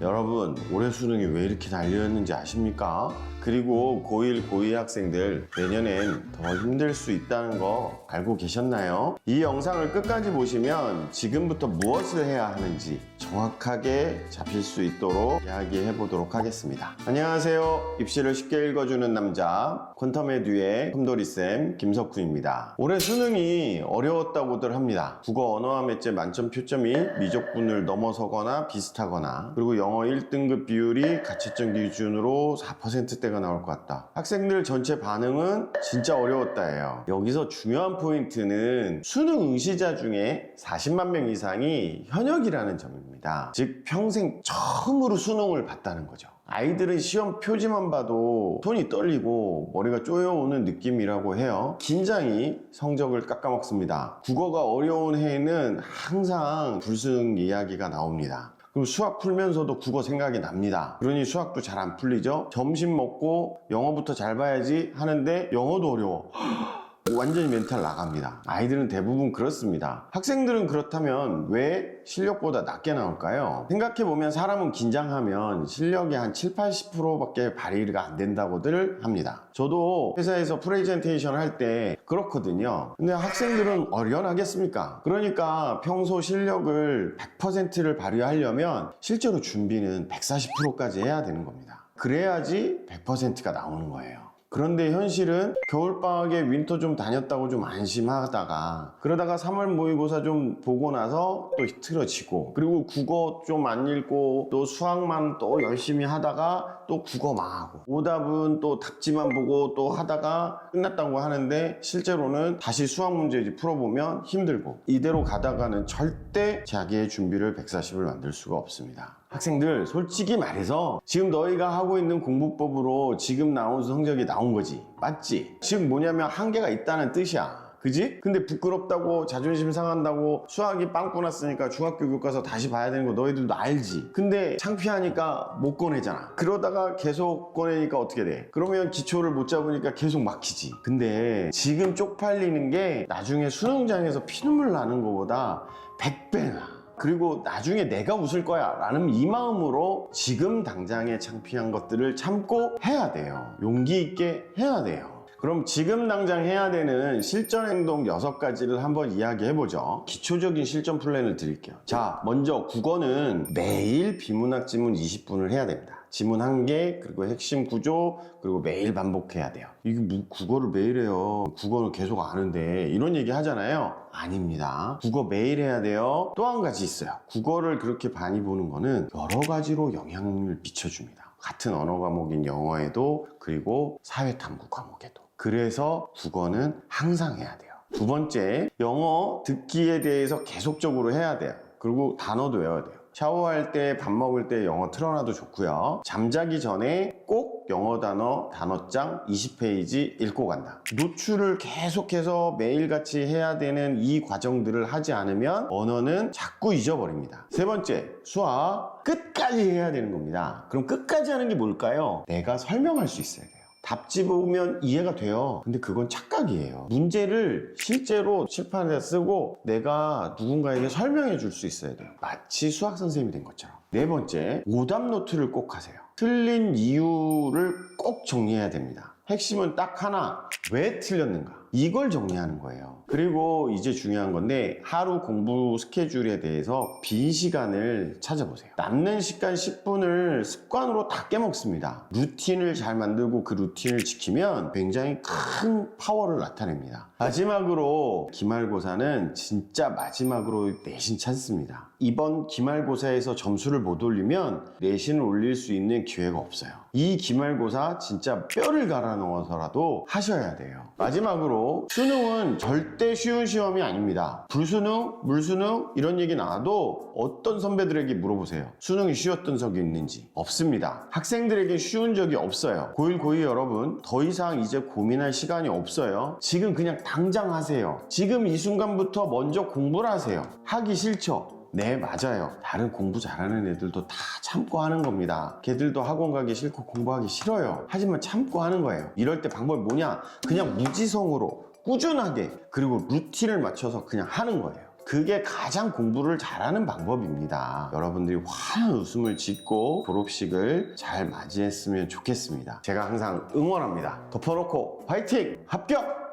여러분, 올해 수능이 왜 이렇게 달려있는지 아십니까? 그리고 고1, 고2 학생들 내년엔 더 힘들 수 있다는 거 알고 계셨나요? 이 영상을 끝까지 보시면 지금부터 무엇을 해야 하는지 정확하게 잡힐 수 있도록 이야기해 보도록 하겠습니다. 안녕하세요. 입시를 쉽게 읽어주는 남자 퀀텀에듀의 컴돌이쌤 김석훈입니다. 올해 수능이 어려웠다고들 합니다. 국어 언어와 매체 만점 표점이 미적분을 넘어서거나 비슷하거나, 그리고 영어 1등급 비율이 가채점 기준으로 4%대가 나올 것 같다. 학생들 전체 반응은 진짜 어려웠다예요. 여기서 중요한 포인트는 수능 응시자 중에 40만 명 이상이 현역이라는 점입니다. 즉 평생 처음으로 수능을 봤다는 거죠. 아이들은 시험 표지만 봐도 손이 떨리고 머리가 쪼여오는 느낌이라고 해요. 긴장이 성적을 깎아먹습니다. 국어가 어려운 해에는 항상 불수능 이야기가 나옵니다. 그리고 수학 풀면서도 국어 생각이 납니다. 그러니 수학도 잘 안 풀리죠. 점심 먹고 영어부터 잘 봐야지 하는데 영어도 어려워. 완전히 멘탈 나갑니다. 아이들은 대부분 그렇습니다. 학생들은 그렇다면 왜 실력보다 낮게 나올까요? 생각해보면 사람은 긴장하면 실력이 한 70-80%밖에 발휘가 안 된다고들 합니다. 저도 회사에서 프레젠테이션 할 때 그렇거든요. 근데 학생들은 어련하겠습니까? 그러니까 평소 실력을 100%를 발휘하려면 실제로 준비는 140%까지 해야 되는 겁니다. 그래야지 100%가 나오는 거예요. 그런데 현실은 겨울방학에 윈터 좀 다녔다고 좀 안심하다가, 그러다가 3월 모의고사 좀 보고 나서 또 틀어지고, 그리고 국어 좀 안 읽고 또 수학만 또 열심히 하다가 또 국어 망하고, 오답은 또 답지만 보고 또 하다가 끝났다고 하는데 실제로는 다시 수학 문제 풀어보면 힘들고, 이대로 가다가는 절대 자기의 준비를 140을 만들 수가 없습니다. 학생들, 솔직히 말해서 지금 너희가 하고 있는 공부법으로 지금 나온 성적이 나온 거지, 맞지? 즉 뭐냐면 한계가 있다는 뜻이야, 그지? 근데 부끄럽다고 자존심 상한다고 수학이 빵꾸 났으니까 중학교 교과서 다시 봐야 되는 거 너희들도 알지? 근데 창피하니까 못 꺼내잖아. 그러다가 계속 꺼내니까 어떻게 돼? 그러면 기초를 못 잡으니까 계속 막히지. 근데 지금 쪽팔리는 게 나중에 수능장에서 피눈물 나는 것보다 100배 나. 그리고 나중에 내가 웃을 거야 라는 이 마음으로 지금 당장의 창피한 것들을 참고 해야 돼요. 용기 있게 해야 돼요. 그럼 지금 당장 해야 되는 실전 행동 6가지를 한번 이야기해보죠. 기초적인 실전 플랜을 드릴게요. 자, 먼저 국어는 매일 비문학 지문 20분을 해야 됩니다. 지문 1개, 그리고 핵심 구조, 그리고 매일 반복해야 돼요. 이게 뭐 국어를 매일 해요. 국어는 계속 아는데 이런 얘기 하잖아요. 아닙니다. 국어 매일 해야 돼요. 또 한 가지 있어요. 국어를 그렇게 많이 보는 거는 여러 가지로 영향을 미쳐줍니다. 같은 언어 과목인 영어에도, 그리고 사회탐구 과목에도. 그래서 국어는 항상 해야 돼요. 두 번째, 영어 듣기에 대해서 계속적으로 해야 돼요. 그리고 단어도 외워야 돼요. 샤워할 때, 밥 먹을 때 영어 틀어놔도 좋고요. 잠자기 전에 꼭 영어 단어장 20페이지 읽고 간다. 노출을 계속해서 매일같이 해야 되는 이 과정들을 하지 않으면 언어는 자꾸 잊어버립니다. 세 번째, 수학 끝까지 해야 되는 겁니다. 그럼 끝까지 하는 게 뭘까요? 내가 설명할 수 있어야 돼요. 답지 보면 이해가 돼요. 근데 그건 착각이에요. 문제를 실제로 칠판에 쓰고 내가 누군가에게 설명해 줄 수 있어야 돼요. 마치 수학 선생님이 된 것처럼. 네 번째, 오답 노트를 꼭 하세요. 틀린 이유를 꼭 정리해야 됩니다. 핵심은 딱 하나, 왜 틀렸는가? 이걸 정리하는 거예요. 그리고 이제 중요한 건데, 하루 공부 스케줄에 대해서 빈 시간을 찾아보세요. 남는 시간 10분을 습관으로 다 깨먹습니다. 루틴을 잘 만들고 그 루틴을 지키면 굉장히 큰 파워를 나타냅니다. 마지막으로, 기말고사는 진짜 마지막으로 내신 찬스입니다. 이번 기말고사에서 점수를 못 올리면 내신을 올릴 수 있는 기회가 없어요. 이 기말고사 진짜 뼈를 갈아 넣어서라도 하셔야 돼요. 마지막으로, 수능은 절대 쉬운 시험이 아닙니다. 불수능, 물수능 이런 얘기 나와도 어떤 선배들에게 물어보세요. 수능이 쉬웠던 적이 있는지. 없습니다. 학생들에게 쉬운 적이 없어요. 고1, 고2 여러분, 더 이상 이제 고민할 시간이 없어요. 지금 그냥 당장 하세요. 지금 이 순간부터 먼저 공부를 하세요. 하기 싫죠? 네, 맞아요. 다른 공부 잘하는 애들도 다 참고 하는 겁니다. 걔들도 학원 가기 싫고 공부하기 싫어요. 하지만 참고 하는 거예요. 이럴 때 방법이 뭐냐? 그냥 무지성으로 꾸준하게, 그리고 루틴을 맞춰서 그냥 하는 거예요. 그게 가장 공부를 잘하는 방법입니다. 여러분들이 환한 웃음을 짓고 졸업식을 잘 맞이했으면 좋겠습니다. 제가 항상 응원합니다. 덮어놓고 화이팅! 합격!